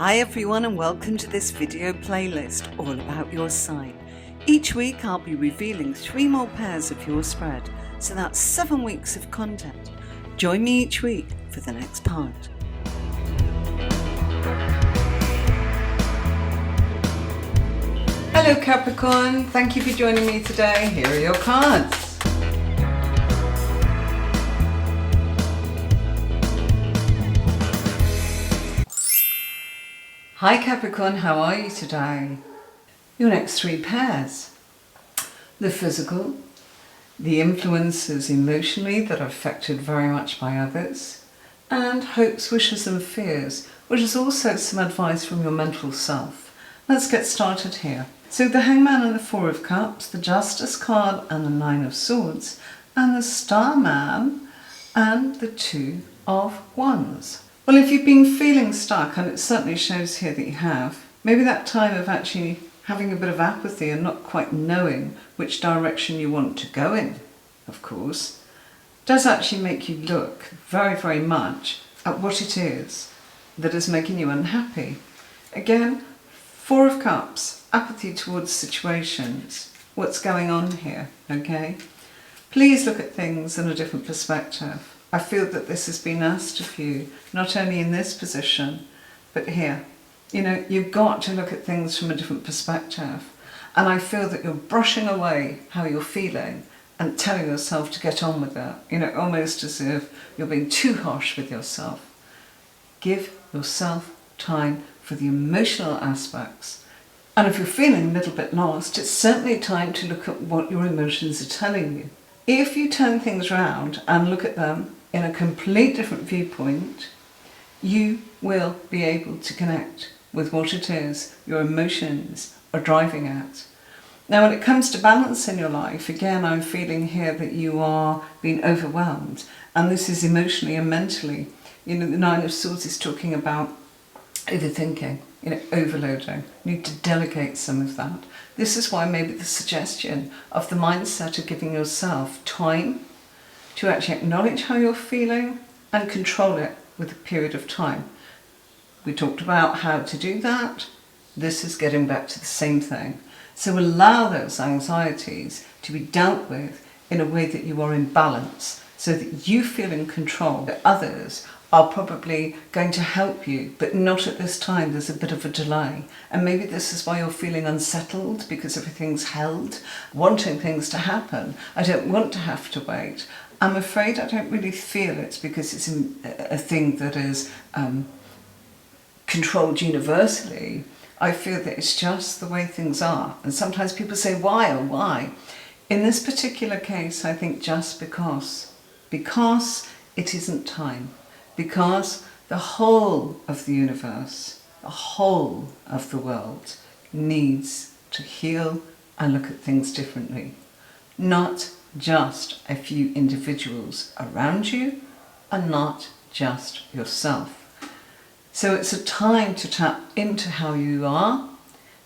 Hi everyone and welcome to this video playlist all about your sign. Each week I'll be revealing 3 more pairs of your spread, so that's 7 weeks of content. Join me each week for the next part. Hello Capricorn, thank you for joining me today. Here are your cards. Hi Capricorn, how are you today? Your next 3 pairs. The physical, the influences emotionally that are affected very much by others, and hopes, wishes and fears, which is also some advice from your mental self. Let's get started here. So the Hangman and the 4 of Cups, the Justice card and the 9 of Swords, and the Starman and the 2 of Wands. Well, if you've been feeling stuck, and it certainly shows here that you have, maybe that time of actually having a bit of apathy and not quite knowing which direction you want to go in, of course, does actually make you look very, very much at what it is that is making you unhappy. Again, 4 of Cups, apathy towards situations. What's going on here, okay? Please look at things in a different perspective. I feel that this has been asked of you, not only in this position, but here. You know, you've got to look at things from a different perspective. And I feel that you're brushing away how you're feeling and telling yourself to get on with it. You know, almost as if you're being too harsh with yourself. Give yourself time for the emotional aspects. And if you're feeling a little bit lost, it's certainly time to look at what your emotions are telling you. If you turn things around and look at them in a complete different viewpoint, you will be able to connect with what it is your emotions are driving at. Now, when it comes to balance in your life, again, I'm feeling here that you are being overwhelmed, and this is emotionally and mentally. You know, the 9 of Swords is talking about overthinking, you know, overloading. You need to delegate some of that. This is why maybe the suggestion of the mindset of giving yourself time to actually acknowledge how you're feeling and control it with a period of time. We talked about how to do that. This is getting back to the same thing. So allow those anxieties to be dealt with in a way that you are in balance, so that you feel in control, that others are probably going to help you, but not at this time. There's a bit of a delay. And maybe this is why you're feeling unsettled, because everything's held, wanting things to happen. I don't want to have to wait. I'm afraid I don't really feel it's because it's a thing that is controlled universally. I feel that it's just the way things are. And sometimes people say, why or why? In this particular case, I think just because it isn't time. Because the whole of the universe, the whole of the world needs to heal and look at things differently. Not just a few individuals around you, and not just yourself. So it's a time to tap into how you are,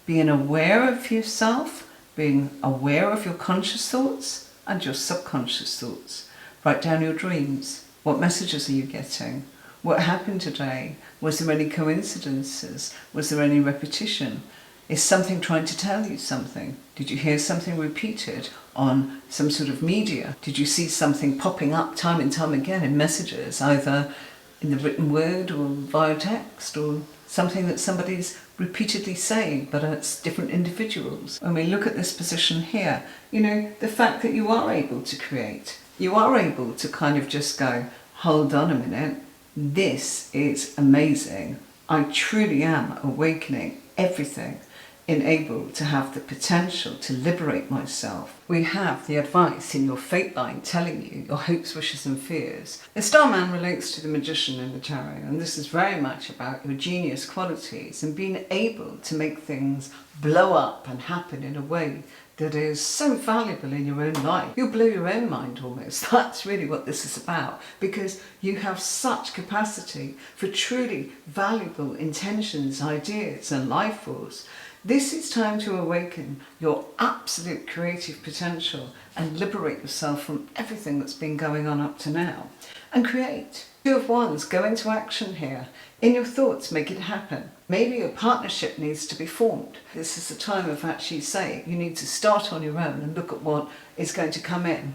being aware of yourself, being aware of your conscious thoughts and your subconscious thoughts. Write down your dreams. What messages are you getting? What happened today? Was there any coincidences? Was there any repetition? Is something trying to tell you something? Did you hear something repeated on some sort of media? Did you see something popping up time and time again in messages, either in the written word or via text, or something that somebody's repeatedly saying, but it's different individuals? When we look at this position here, you know, the fact that you are able to create, you are able to kind of just go, hold on a minute, this is amazing. I truly am awakening everything, able to have the potential to liberate myself. We have the advice in your fate line telling you your hopes, wishes and fears. The Starman relates to the Magician in the Tarot, and this is very much about your genius qualities and being able to make things blow up and happen in a way that is so valuable in your own life. You'll blow your own mind almost. That's really what this is about, because you have such capacity for truly valuable intentions, ideas and life force. This is time to awaken your absolute creative potential and liberate yourself from everything that's been going on up to now and create. Two of Wands, go into action here. In your thoughts, make it happen. Maybe a partnership needs to be formed. This is the time of actually saying you need to start on your own and look at what is going to come in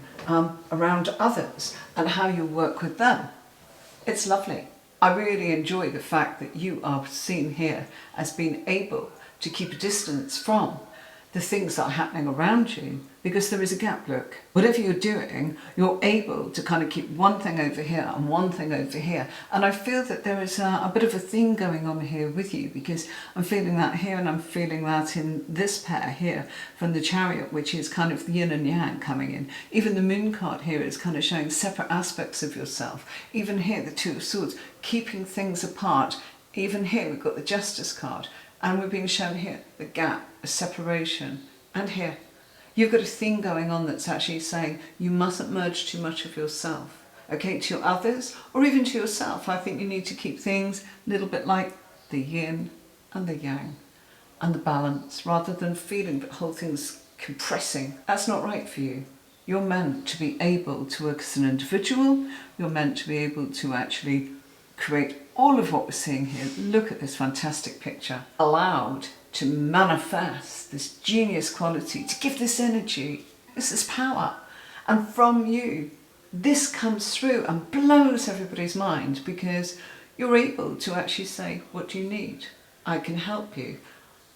around others and how you work with them. It's lovely. I really enjoy the fact that you are seen here as being able to keep a distance from the things that are happening around you, because there is a gap. Look, whatever you're doing, you're able to kind of keep one thing over here and one thing over here. And I feel that there is a bit of a theme going on here with you, because I'm feeling that here and I'm feeling that in this pair here from the Chariot, which is kind of the yin and yang coming in. Even the Moon card here is kind of showing separate aspects of yourself. Even here, the Two of Swords, keeping things apart. Even here, we've got the Justice card. And we're being shown here the gap, a separation. And here, you've got a thing going on that's actually saying you mustn't merge too much of yourself, okay, to others or even to yourself. I think you need to keep things a little bit like the yin and the yang and the balance, rather than feeling the whole thing's compressing. That's not right for you. You're meant to be able to work as an individual. You're meant to be able to actually create all of what we're seeing here. Look at this fantastic picture. Allowed to manifest this genius quality, to give this energy. This is power. And from you, this comes through and blows everybody's mind, because you're able to actually say, what do you need? I can help you.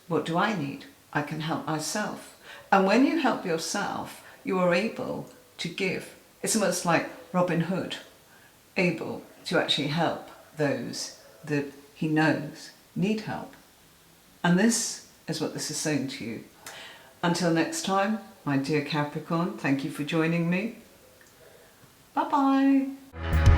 What do I need? I can help myself. And when you help yourself, you are able to give. It's almost like Robin Hood, able to actually help those that he knows need help. And this is what this is saying to you. Until next time, my dear Capricorn, thank you for joining me. Bye-bye.